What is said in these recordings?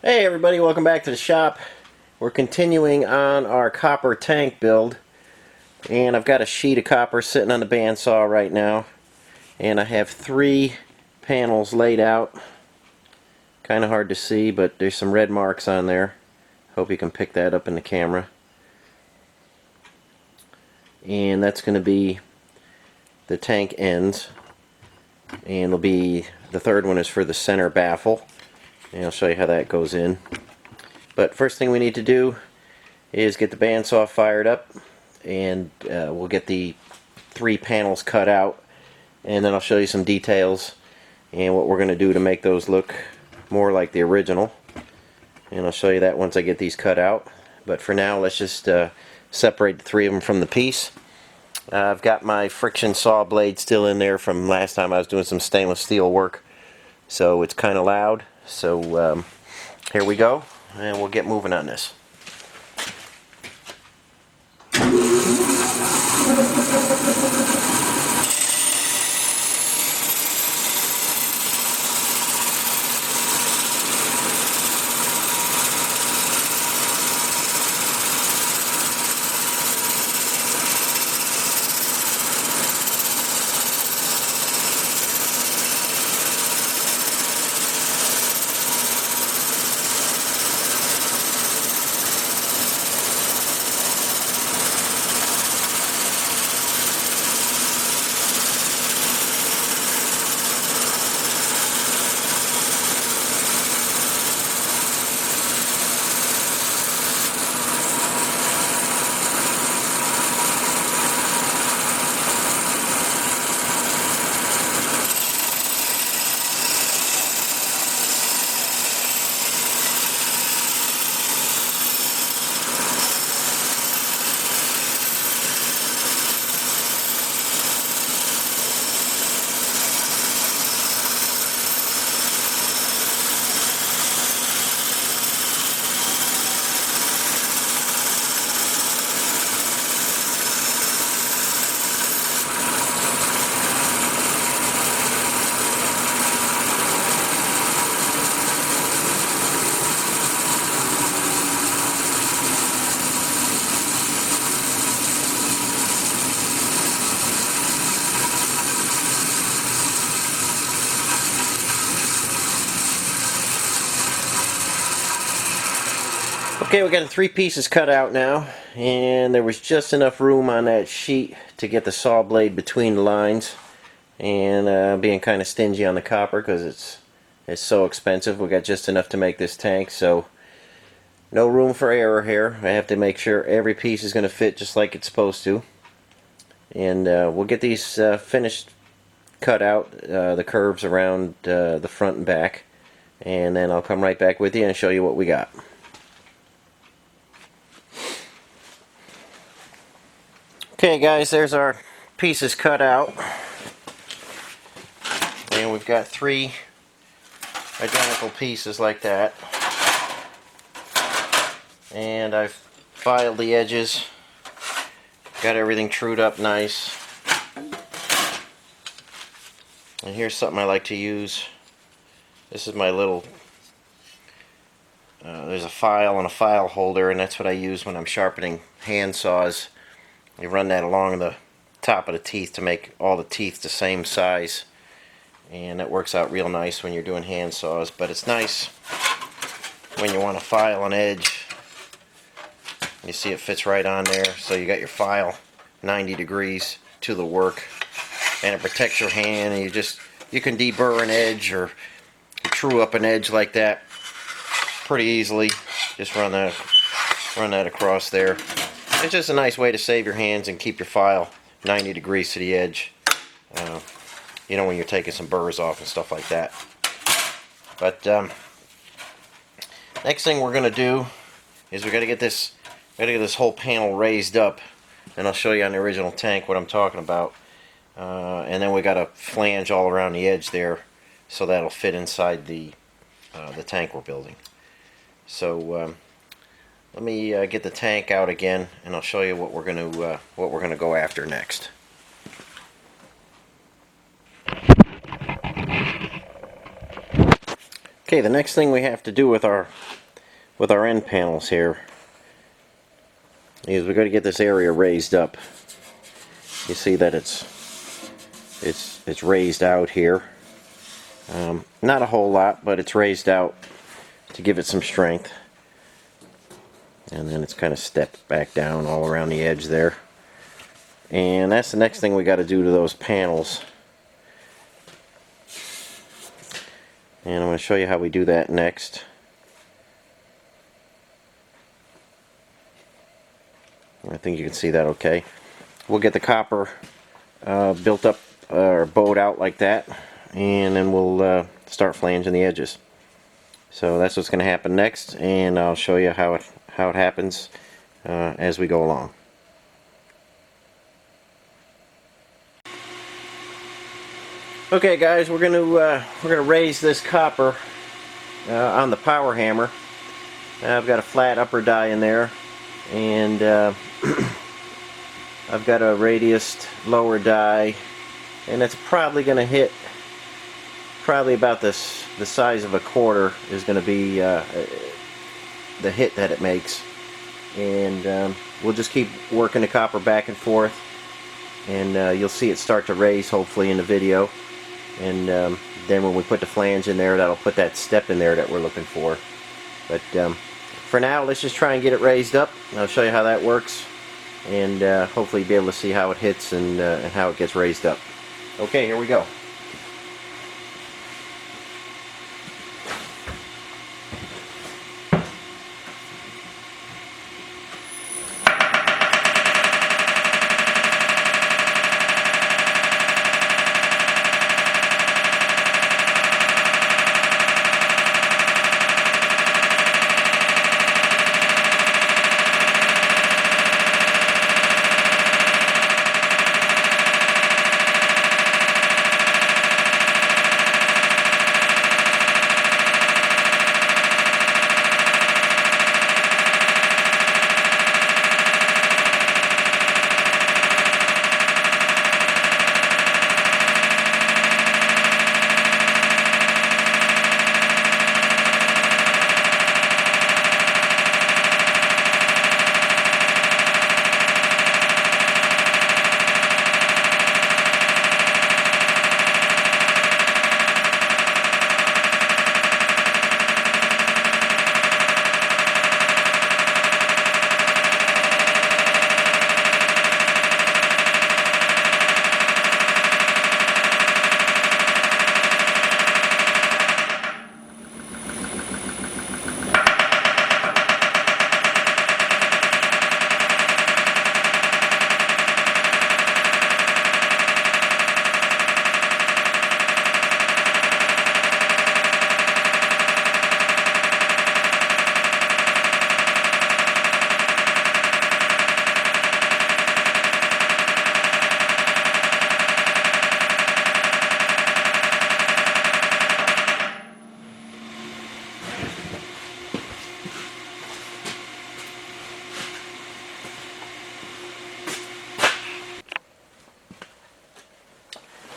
Hey everybody, welcome back to the shop. We're continuing on our copper tank build, and I've got a sheet of copper sitting on the bandsaw right now, and I have 3 panels laid out. Kind of hard to see, but there's some red marks on there. Hope you can pick that up in the camera. And that's going to be the tank ends, and it'll be the third one is for the center baffle, and I'll show you how that goes in. But first thing we need to do is get the bandsaw fired up, and we'll get the 3 panels cut out, and then I'll show you some details and what we're going to do to make those look more like the original, and I'll show you that once I get these cut out. But for now, let's just separate the 3 of them from the piece. I've got my friction saw blade still in there from last time I was doing some stainless steel work, so it's kind of loud. So here we go, and we'll get moving on this. Okay, we got the 3 pieces cut out now, and there was just enough room on that sheet to get the saw blade between the lines, and being kind of stingy on the copper because it's so expensive, we got just enough to make this tank, so no room for error here. I have to make sure every piece is going to fit just like it's supposed to, and we'll get these finished, cut out the curves around the front and back, and then I'll come right back with you and show you what we got. Okay guys, there's our pieces cut out, and we've got 3 identical pieces like that, and I've filed the edges, got everything trued up nice, and here's something I like to use. This is my little there's a file and a file holder, and that's what I use when I'm sharpening hand saws. You run that along the top of the teeth to make all the teeth the same size, and that works out real nice when you're doing hand saws. But it's nice when you want to file an edge. You see it fits right on there, so you got your file 90 degrees to the work, and it protects your hand, and you can deburr an edge or true up an edge like that pretty easily. Just run that across there. It's just a nice way to save your hands and keep your file 90 degrees to the edge. You know, when you're taking some burrs off and stuff like that. But next thing we're going to do is we got to get this whole panel raised up, and I'll show you on the original tank what I'm talking about. And then we got to flange all around the edge there, so that'll fit inside the tank we're building. So let me get the tank out again, and I'll show you what we're going to go after next. Okay, the next thing we have to do with our end panels here is we're going to get this area raised up. You see that it's raised out here. Not a whole lot, but it's raised out to give it some strength. And then it's kind of stepped back down all around the edge there. And that's the next thing we got to do to those panels. And I'm going to show you how we do that next. I think you can see that okay. We'll get the copper built up or bowed out like that, and then we'll start flanging the edges. So that's what's going to happen next, and I'll show you how it happens as we go along. Okay, guys, we're gonna raise this copper on the power hammer. I've got a flat upper die in there, and I've got a radiused lower die, and it's probably going to hit about the size of a quarter is going to be the hit that it makes. And we'll just keep working the copper back and forth, and you'll see it start to raise hopefully in the video. And then when we put the flange in there, that'll put that step in there that we're looking for. But for now, let's just try and get it raised up. I'll show you how that works, and hopefully be able to see how it hits and how it gets raised up. Okay, here we go.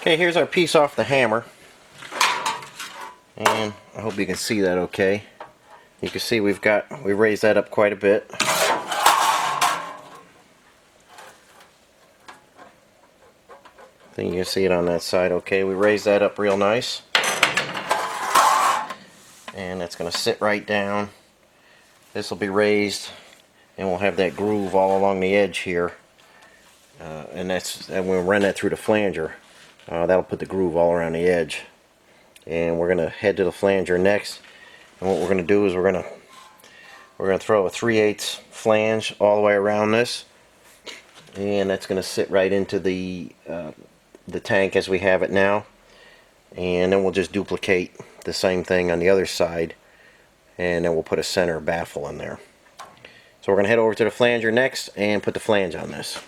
Okay, here's our piece off the hammer, and I hope you can see that okay. You can see we raised that up quite a bit. I think you can see it on that side okay. We raised that up real nice, and that's going to sit right down. This will be raised, and we'll have that groove all along the edge here, and we'll run that through the flanger. That'll put the groove all around the edge. And we're going to head to the flanger next, and what we're going to do is we're going to throw a 3/8 flange all the way around this, and that's going to sit right into the tank as we have it now. And then we'll just duplicate the same thing on the other side, and then we'll put a center baffle in there. So we're going to head over to the flanger next and put the flange on this.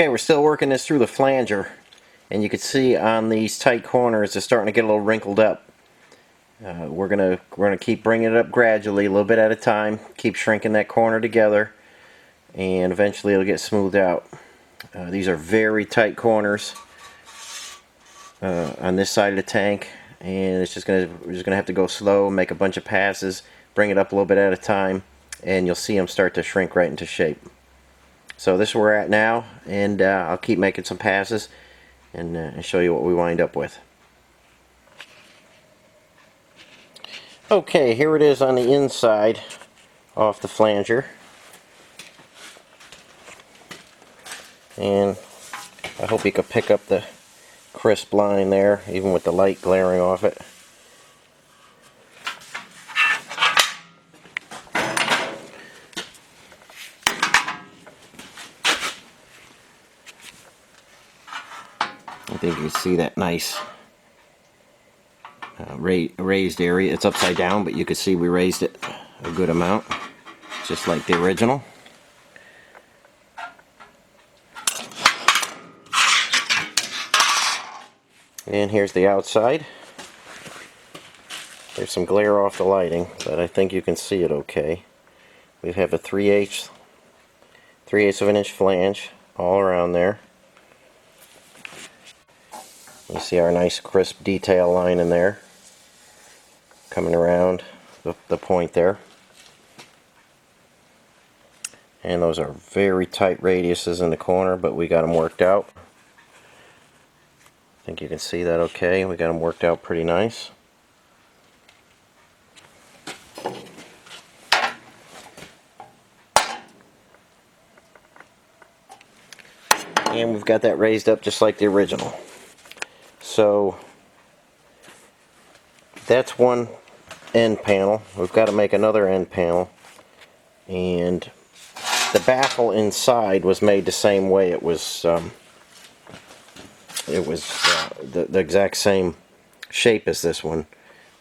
Okay, we're still working this through the flanger, and you can see on these tight corners it's starting to get a little wrinkled up. We're gonna keep bringing it up gradually, a little bit at a time. Keep shrinking that corner together, and eventually it'll get smoothed out. These are very tight corners on this side of the tank, and we're just gonna have to go slow, make a bunch of passes, bring it up a little bit at a time, and you'll see them start to shrink right into shape. So this is where we're at now, and I'll keep making some passes and show you what we wind up with. Okay, here it is on the inside off the flanger, and I hope you can pick up the crisp line there even with the light glaring off it. I think you can see that nice raised area. It's upside down, but you can see we raised it a good amount, just like the original. And here's the outside. There's some glare off the lighting, but I think you can see it okay. We have a 3/8 of an inch flange all around there. You see our nice crisp detail line in there, coming around the point there. And those are very tight radiuses in the corner, but we got them worked out. I think you can see that okay. We got them worked out pretty nice. And we've got that raised up just like the original. So that's one end panel. We've got to make another end panel, and the baffle inside was made the same way. It was the exact same shape as this one,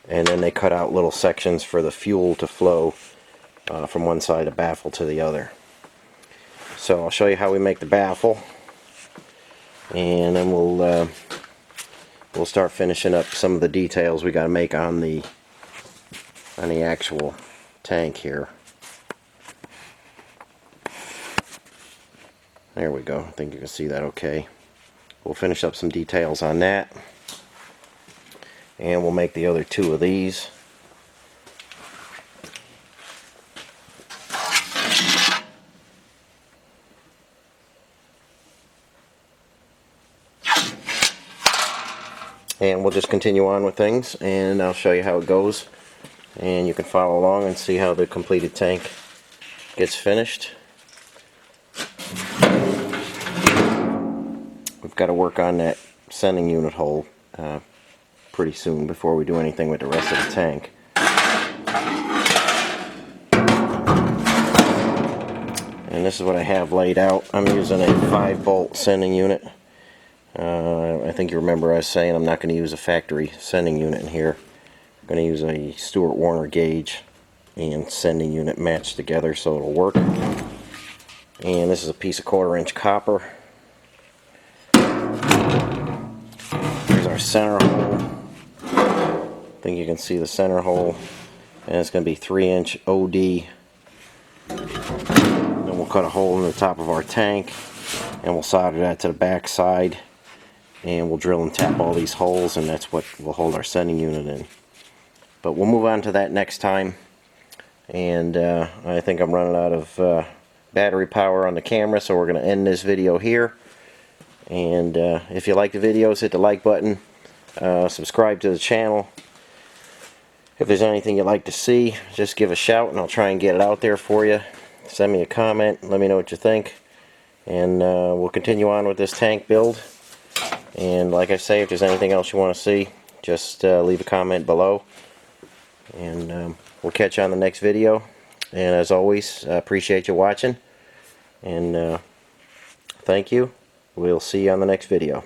and then they cut out little sections for the fuel to flow from one side of the baffle to the other. So I'll show you how we make the baffle, and then we'll start finishing up some of the details we got to make on the actual tank here. There we go. I think you can see that okay. We'll finish up some details on that, and we'll make the other two of these. And we'll just continue on with things, and I'll show you how it goes, and you can follow along and see how the completed tank gets finished. We've got to work on that sending unit hole pretty soon before we do anything with the rest of the tank. And this is what I have laid out. I'm using a 5-bolt sending unit. I think you remember I was saying I'm not going to use a factory sending unit in here. I'm going to use a Stewart Warner gauge and sending unit matched together so it'll work. And this is a piece of 1/4 inch copper. Here's our center hole. I think you can see the center hole, and it's going to be 3-inch OD. Then we'll cut a hole in the top of our tank, and we'll solder that to the back side, and we'll drill and tap all these holes, and that's what will hold our sending unit in. But we'll move on to that next time. And I think I'm running out of battery power on the camera, so we're going to end this video here. And if you like the videos, hit the like button, subscribe to the channel. If there's anything you'd like to see, just give a shout and I'll try and get it out there for you. Send me a comment, let me know what you think, and we'll continue on with this tank build. And like I say, if there's anything else you want to see, just leave a comment below, and we'll catch you on the next video. And as always, I appreciate you watching, and thank you. We'll see you on the next video.